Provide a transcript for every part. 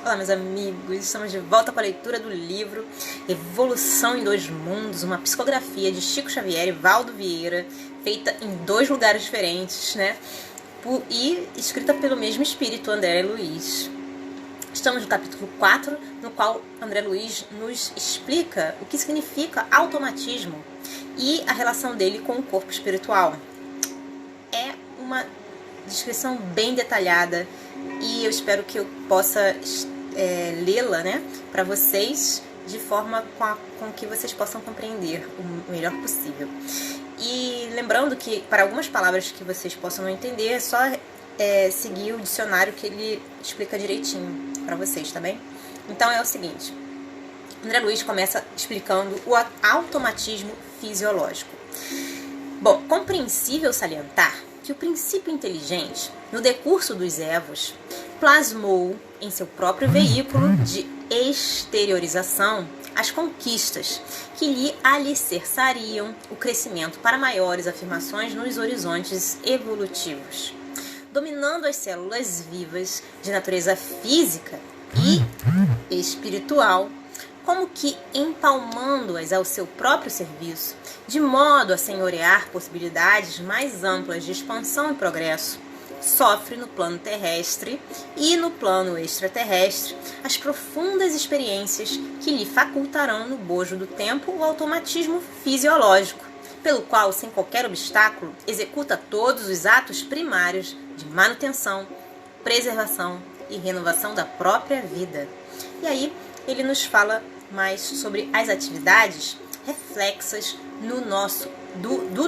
Olá, meus amigos, estamos de volta com a leitura do livro Evolução em Dois Mundos, uma psicografia de Chico Xavier e Valdo Vieira, feita em 2 lugares diferentes, né? E escrita pelo mesmo espírito, André Luiz. Estamos no capítulo 4, no qual André Luiz nos explica o que significa automatismo e a relação dele com o corpo espiritual. É uma descrição bem detalhada e eu espero que eu possa lê-la, né, para vocês de forma com que vocês possam compreender o melhor possível. E lembrando que para algumas palavras que vocês possam não entender, é só seguir o dicionário que ele explica direitinho para vocês, tá bem? Então é o seguinte, André Luiz começa explicando o automatismo fisiológico. Bom, compreensível salientar que o princípio inteligente, no decurso dos evos, plasmou em seu próprio veículo de exteriorização as conquistas que lhe alicerçariam o crescimento para maiores afirmações nos horizontes evolutivos, dominando as células vivas de natureza física e espiritual, como que empalmando-as ao seu próprio serviço, de modo a senhorear possibilidades mais amplas de expansão e progresso, sofre no plano terrestre e no plano extraterrestre as profundas experiências que lhe facultarão no bojo do tempo o automatismo fisiológico, pelo qual, sem qualquer obstáculo, executa todos os atos primários de manutenção, preservação e renovação da própria vida. E aí ele nos fala mais sobre as atividades reflexas do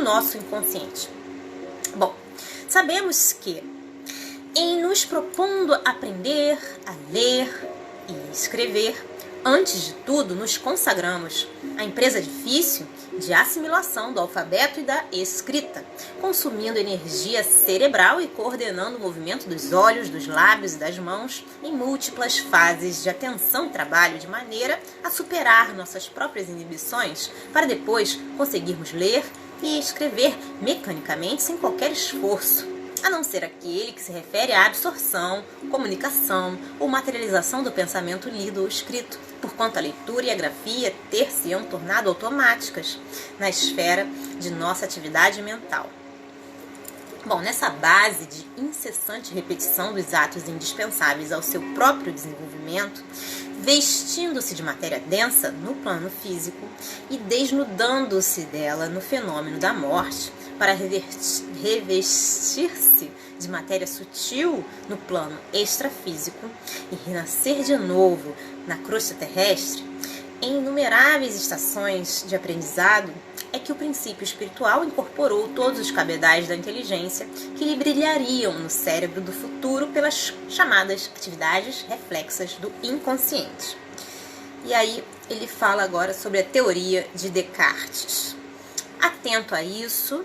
nosso inconsciente. Bom, sabemos que em nos propondo aprender a ler e escrever, antes de tudo nos consagramos à empresa difícil de assimilação do alfabeto e da escrita, consumindo energia cerebral e coordenando o movimento dos olhos, dos lábios e das mãos em múltiplas fases de atenção e trabalho, de maneira a superar nossas próprias inibições para depois conseguirmos ler e escrever mecanicamente sem qualquer esforço, a não ser aquele que se refere à absorção, comunicação ou materialização do pensamento lido ou escrito, porquanto a leitura e a grafia ter-se-ão tornado automáticas na esfera de nossa atividade mental. Bom, nessa base de incessante repetição dos atos indispensáveis ao seu próprio desenvolvimento, vestindo-se de matéria densa no plano físico e desnudando-se dela no fenômeno da morte, para revestir-se de matéria sutil no plano extrafísico e renascer de novo na crosta terrestre, em inumeráveis estações de aprendizado, é que o princípio espiritual incorporou todos os cabedais da inteligência que lhe brilhariam no cérebro do futuro pelas chamadas atividades reflexas do inconsciente. E aí ele fala agora sobre a teoria de Descartes. Atento a isso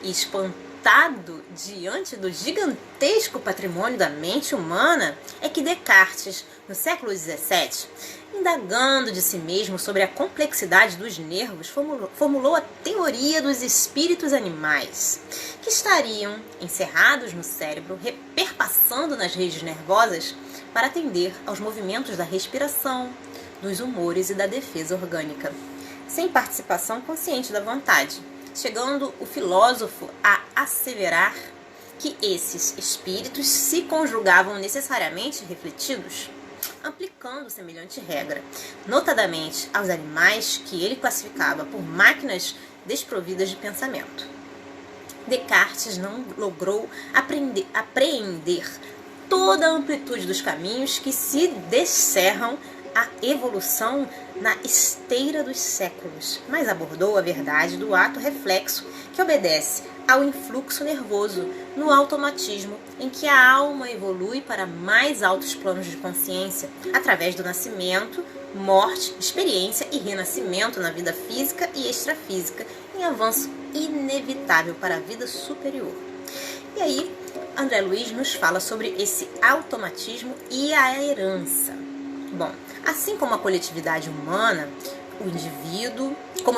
e espantado diante do gigantesco patrimônio da mente humana, é que Descartes, no século XVII, indagando de si mesmo sobre a complexidade dos nervos, formulou a teoria dos espíritos animais, que estariam encerrados no cérebro, perpassando nas redes nervosas para atender aos movimentos da respiração, dos humores e da defesa orgânica, sem participação consciente da vontade, chegando o filósofo a asseverar que esses espíritos se conjugavam necessariamente refletidos, aplicando semelhante regra, notadamente aos animais que ele classificava por máquinas desprovidas de pensamento. Descartes não logrou apreender toda a amplitude dos caminhos que se descerram a evolução na esteira dos séculos, mas abordou a verdade do ato reflexo que obedece ao influxo nervoso no automatismo em que a alma evolui para mais altos planos de consciência através do nascimento, morte, experiência e renascimento na vida física e extrafísica em avanço inevitável para a vida superior. E aí, André Luiz nos fala sobre esse automatismo e a herança. Bom, assim como a coletividade humana,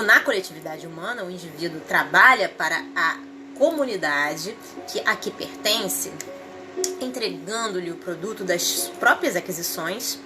na coletividade humana, o indivíduo trabalha para a comunidade a que pertence, entregando-lhe o produto das próprias aquisições,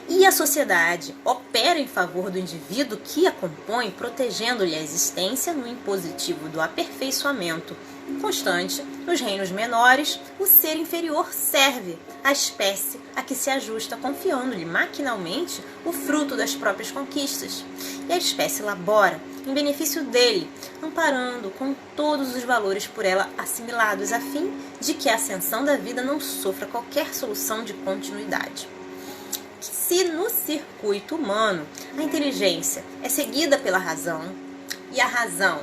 e a sociedade opera em favor do indivíduo que a compõe, protegendo-lhe a existência no impositivo do aperfeiçoamento constante. Nos reinos menores, o ser inferior serve à espécie a que se ajusta, confiando-lhe maquinalmente o fruto das próprias conquistas, e a espécie labora em benefício dele, amparando com todos os valores por ela assimilados, a fim de que a ascensão da vida não sofra qualquer solução de continuidade. Se no circuito humano a inteligência é seguida pela razão e a razão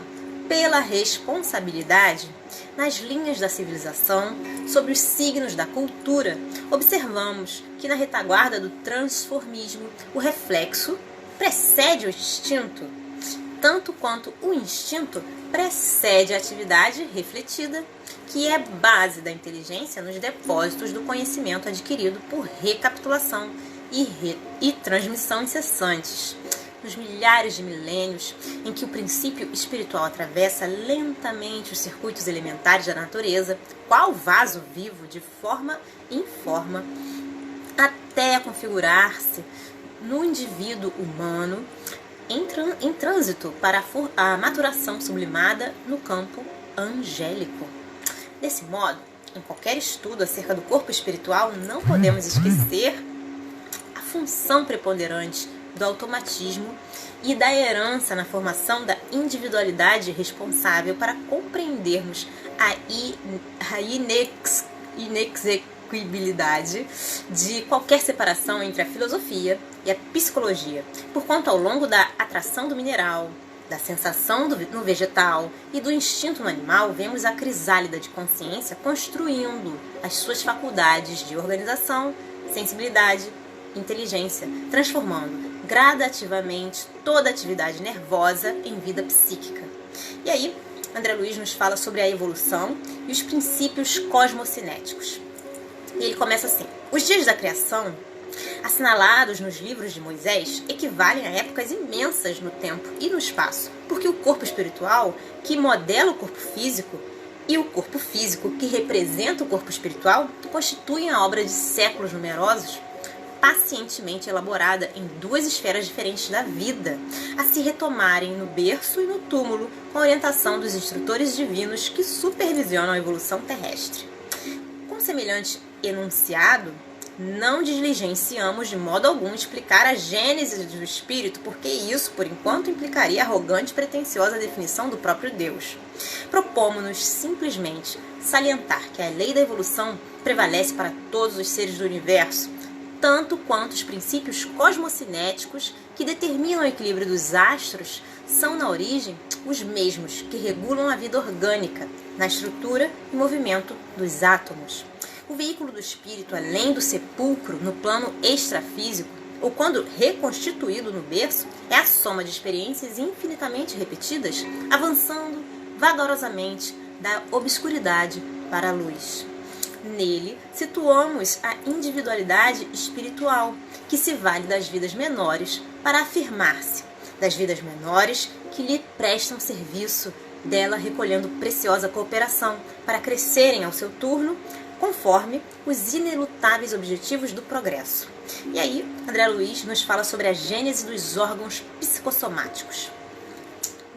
pela responsabilidade, nas linhas da civilização, sobre os signos da cultura, observamos que na retaguarda do transformismo o reflexo precede o instinto, tanto quanto o instinto precede a atividade refletida, que é base da inteligência nos depósitos do conhecimento adquirido por recapitulação e transmissão incessantes. Nos milhares de milênios em que o princípio espiritual atravessa lentamente os circuitos elementares da natureza, qual vaso vivo, de forma em forma, até configurar-se no indivíduo humano em trânsito para a maturação sublimada no campo angélico. Desse modo, em qualquer estudo acerca do corpo espiritual, não podemos esquecer a função preponderante do automatismo e da herança na formação da individualidade responsável para compreendermos a inexequibilidade de qualquer separação entre a filosofia e a psicologia, porquanto ao longo da atração do mineral, da sensação no vegetal e do instinto no animal, vemos a crisálida de consciência construindo as suas faculdades de organização, sensibilidade, inteligência, transformando gradativamente toda atividade nervosa em vida psíquica. E aí, André Luiz nos fala sobre a evolução e os princípios cosmocinéticos. E ele começa assim: os dias da criação, assinalados nos livros de Moisés, equivalem a épocas imensas no tempo e no espaço, porque o corpo espiritual, que modela o corpo físico, e o corpo físico, que representa o corpo espiritual, constituem a obra de séculos numerosos, pacientemente elaborada em duas esferas diferentes da vida, a se retomarem no berço e no túmulo, com a orientação dos instrutores divinos que supervisionam a evolução terrestre. Com semelhante enunciado, não diligenciamos de modo algum explicar a gênese do espírito, porque isso, por enquanto, implicaria arrogante e pretensiosa definição do próprio Deus. Propomos-nos simplesmente salientar que a lei da evolução prevalece para todos os seres do universo, tanto quanto os princípios cosmocinéticos que determinam o equilíbrio dos astros são, na origem, os mesmos que regulam a vida orgânica, na estrutura e movimento dos átomos. O veículo do espírito, além do sepulcro no plano extrafísico, ou quando reconstituído no berço, é a soma de experiências infinitamente repetidas, avançando vagarosamente da obscuridade para a luz. Nele, situamos a individualidade espiritual, que se vale das vidas menores para afirmar-se, das vidas menores que lhe prestam serviço, dela recolhendo preciosa cooperação para crescerem ao seu turno, conforme os inelutáveis objetivos do progresso. E aí, André Luiz nos fala sobre a gênese dos órgãos psicossomáticos.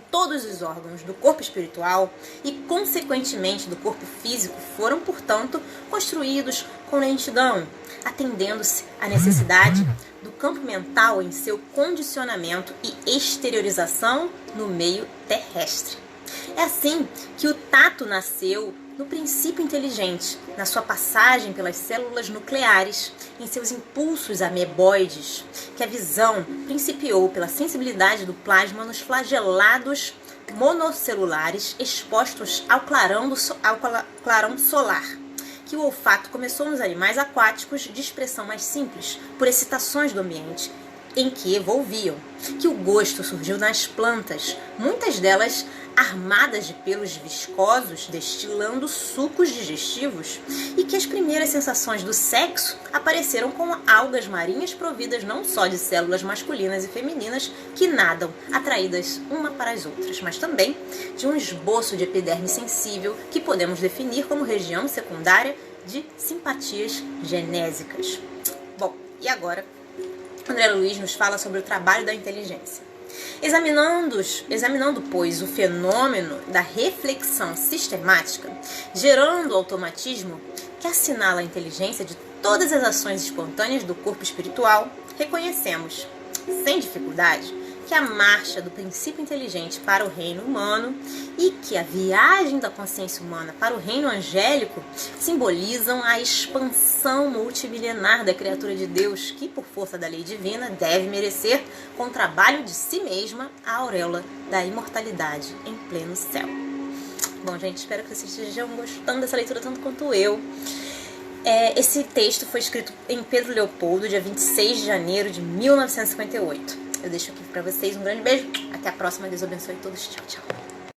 Todos os órgãos do corpo espiritual e, consequentemente, do corpo físico foram, portanto, construídos com lentidão, atendendo-se à necessidade do campo mental em seu condicionamento e exteriorização no meio terrestre. É assim que o tato nasceu no princípio inteligente, na sua passagem pelas células nucleares, em seus impulsos ameboides, que a visão principiou pela sensibilidade do plasma nos flagelados monocelulares expostos ao clarão solar, que o olfato começou nos animais aquáticos de expressão mais simples, por excitações do ambiente em que evolviam, que o gosto surgiu nas plantas, muitas delas armadas de pelos viscosos, destilando sucos digestivos, e que as primeiras sensações do sexo apareceram com algas marinhas providas não só de células masculinas e femininas que nadam, atraídas uma para as outras, mas também de um esboço de epiderme sensível que podemos definir como região secundária de simpatias genésicas. Bom, e agora, André Luiz nos fala sobre o trabalho da inteligência. Examinando, pois, o fenômeno da reflexão sistemática, gerando o automatismo que assinala a inteligência de todas as ações espontâneas do corpo espiritual, reconhecemos, sem dificuldade, que a marcha do princípio inteligente para o reino humano e que a viagem da consciência humana para o reino angélico simbolizam a expansão multimilenar da criatura de Deus que, por força da lei divina, deve merecer, com o trabalho de si mesma, a auréola da imortalidade em pleno céu. Bom, gente, espero que vocês estejam gostando dessa leitura tanto quanto eu. Esse texto foi escrito em Pedro Leopoldo, dia 26 de janeiro de 1958. Eu deixo aqui pra vocês um grande beijo. Até a próxima. Deus abençoe todos. Tchau, tchau.